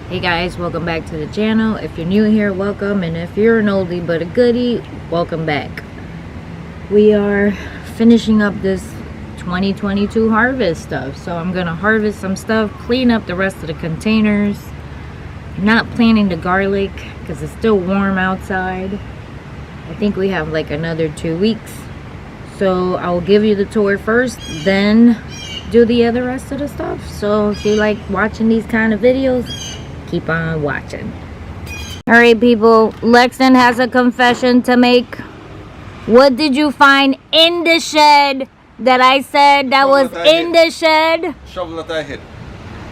Hey guys, welcome back to the channel. If you're new here, welcome, and if you're an oldie but a goodie, welcome back. We are finishing up this 2022 harvest stuff, so I'm gonna harvest some stuff, clean up the rest of the containers. Not planting the garlic because it's still warm outside. I think we have like another 2 weeks, so I'll give you the tour first, then do the other rest of the stuff. So if you like watching these kind of videos, keep on watching. All right, people, Lexton has a confession to make. What did you find in the shed that I said that was in the shed? Shovel that I hit.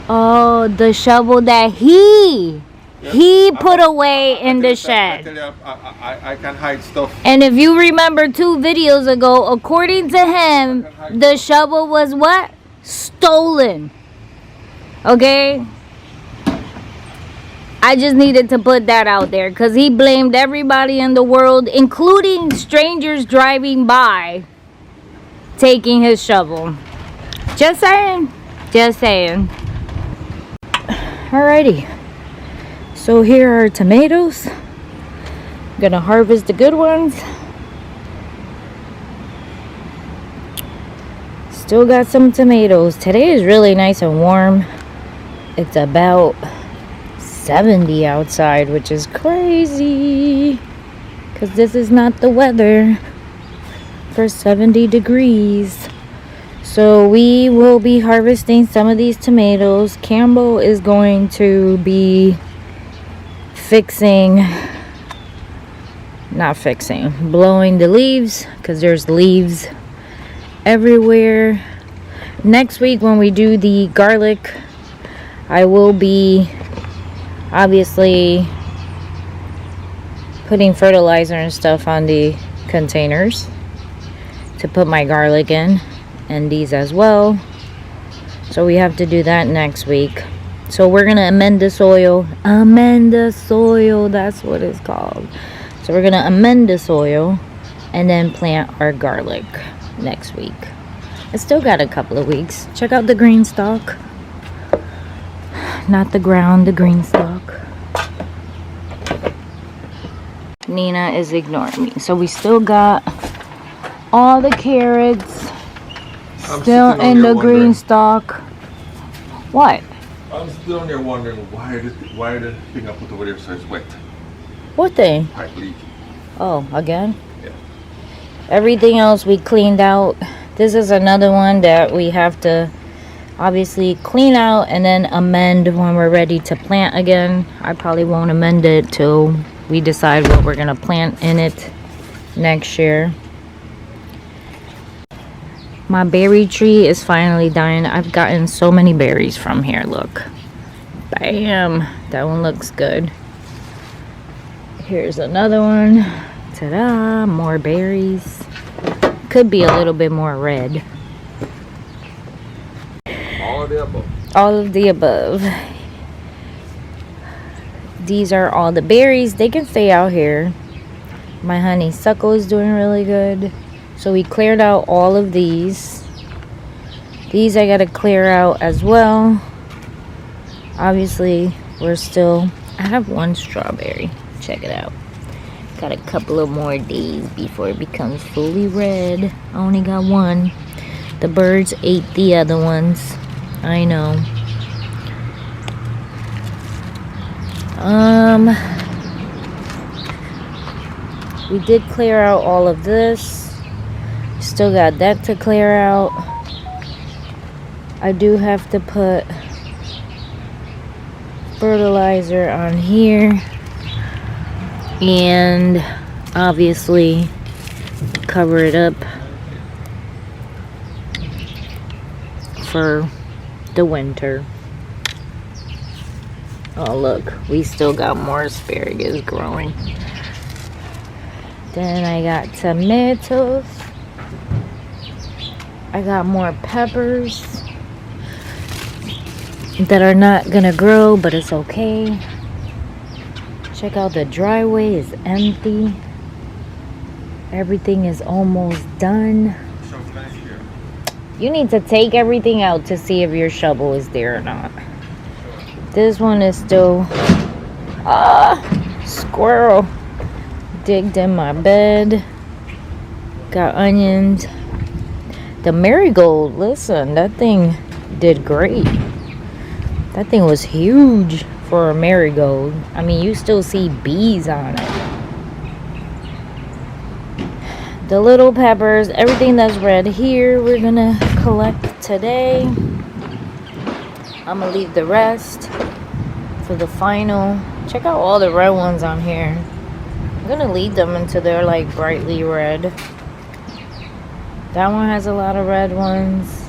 Oh, the shovel that he put away in the shed. I can hide stuff. And if you remember 2 videos ago, according to him, the shovel was what? Stolen. Okay? I just needed to put that out there because he blamed everybody in the world, including strangers driving by, taking his shovel. Just saying. Just saying. Alrighty. So here are tomatoes. I'm gonna harvest the good ones. Still got some tomatoes. Today is really nice and warm. It's about 70 outside, which is crazy because this is not the weather for 70 degrees. So we will be harvesting some of these tomatoes. Campbell is going to be blowing the leaves because there's leaves everywhere. Next week when we do the garlic, I will be obviously putting fertilizer and stuff on the containers to put my garlic in, and these as well. So we have to do that next week. So we're gonna amend the soil, that's what it's called. So we're gonna amend the soil and then plant our garlic next week. I still got a couple of weeks. Check out the green stalk. Not the ground, the green stalk. Nina is ignoring me. So we still got all the carrots still in the green stalk. What? I'm still there wondering why the thing I put over there so it's wet. What thing? Pipe leak. Oh, again? Yeah. Everything else we cleaned out. This is another one that we have to obviously clean out and then amend when we're ready to plant again. I probably won't amend it till we decide what we're gonna plant in it next year. My berry tree is finally dying. I've gotten so many berries from here. Look. Bam. That one looks good. Here's another one. Ta-da. More berries. Could be a little bit more red. All of the above. All of the above. These are all the berries. They can stay out here. My honeysuckle is doing really good. So we cleared out all of these. These I gotta clear out as well. Obviously, I have one strawberry. Check it out. Got a couple of more days before it becomes fully red. I only got one. The birds ate the other ones. I know. We did clear out all of this. Still got that to clear out. I do have to put fertilizer on here. And obviously cover it up for the winter. Oh look, we still got more asparagus growing. Then I got tomatoes. I got more peppers that are not gonna grow, but it's okay. Check out the driveway is empty. Everything is almost done. You need to take everything out to see if your shovel is there or not. This one is still squirrel digged in my bed. Got onions. The marigold, listen, that thing did great. That thing was huge for a marigold. I mean, you still see bees on it. The little peppers, everything that's red here, we're gonna collect today. I'm gonna leave the rest for the final. Check out all the red ones on here. I'm gonna leave them until they're like brightly red. That one has a lot of red ones.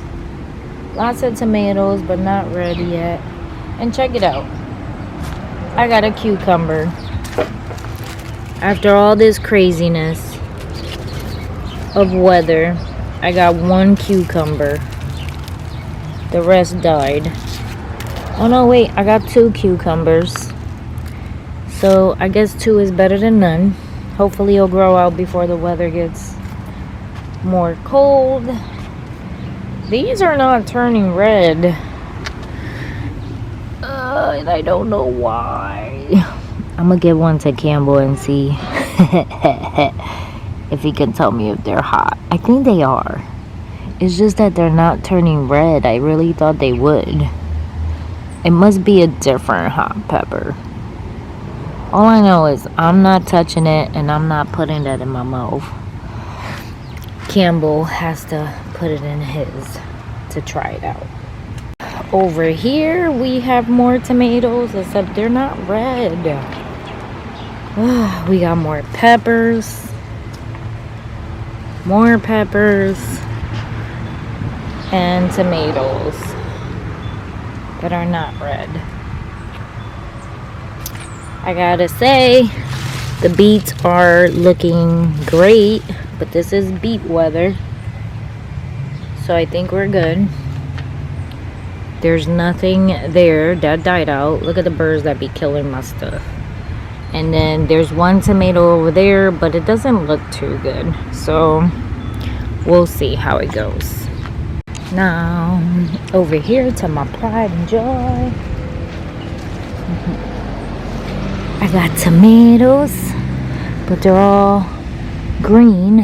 Lots of tomatoes, but not red yet. And check it out. I got a cucumber. After all this craziness of weather, I got one cucumber. The rest died. Oh no, wait, I got 2 cucumbers. So I guess 2 is better than none. Hopefully it'll grow out before the weather gets more cold. These are not turning red. And I don't know why. I'm gonna give one to Campbell and see if he can tell me if they're hot. I think they are. It's just that they're not turning red. I really thought they would. It must be a different hot pepper. All I know is I'm not touching it and I'm not putting that in my mouth. Campbell has to put it in his to try it out. Over here we have more tomatoes, except they're not red. We got more peppers. More peppers. And tomatoes that are not red. I gotta say, the beets are looking great, but this is beet weather, so I think we're good. There's nothing there that died out. Look at the birds that be killing my stuff. And then there's one tomato over there, but it doesn't look too good, so we'll see how it goes. Now over here to my pride and joy, I got tomatoes, but they're all green.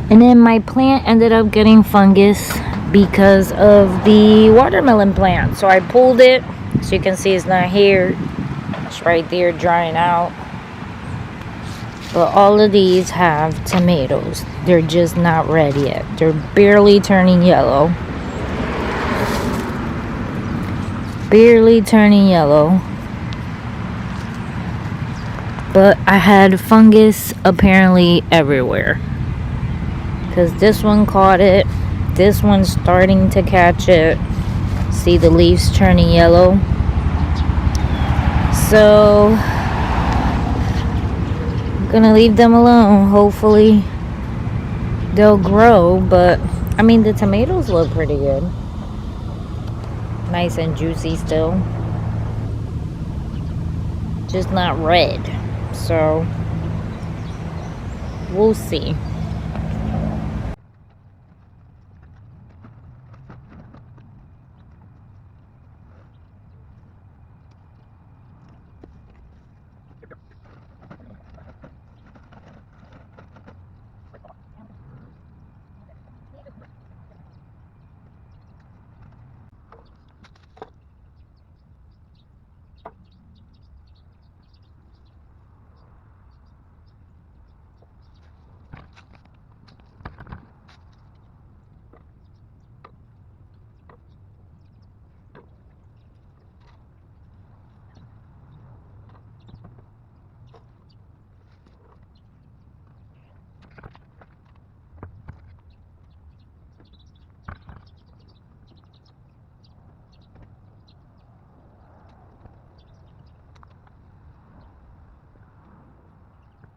And then my plant ended up getting fungus because of the watermelon plant. So I pulled it, so you can see it's not here. It's right there drying out. But all of these have tomatoes. They're just not red yet. They're barely turning yellow. Barely turning yellow. But I had fungus apparently everywhere. Because this one caught it. This one's starting to catch it. See the leaves turning yellow. So I'm gonna leave them alone. Hopefully they'll grow. But I mean, the tomatoes look pretty good. Nice and juicy still. Just not red. So we'll see.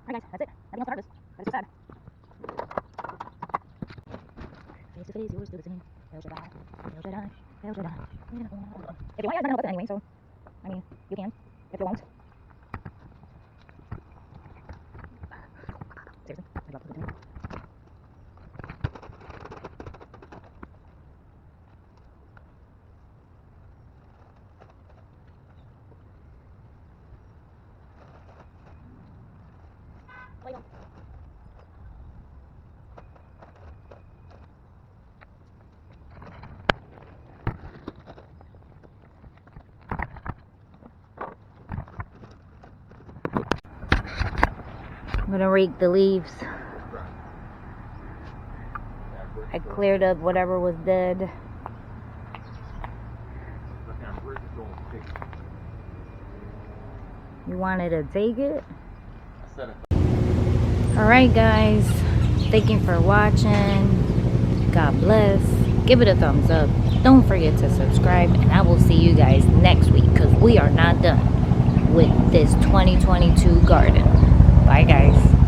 Alright guys, that's it. Nothing else to harvest. That is so sad. Face to face, yours still the same. El Shaddai, El Shaddai, El Shaddai. If you want, you guys never know what's anyway, so I mean, you can. If you won't. Seriously, I love to do. gonna rake the leaves. I cleared up whatever was dead. You wanted to take it? Alright guys, thank you for watching. God bless. Give it a thumbs up. Don't forget to subscribe, and I will see you guys next week because we are not done with this 2022 garden. Bye guys.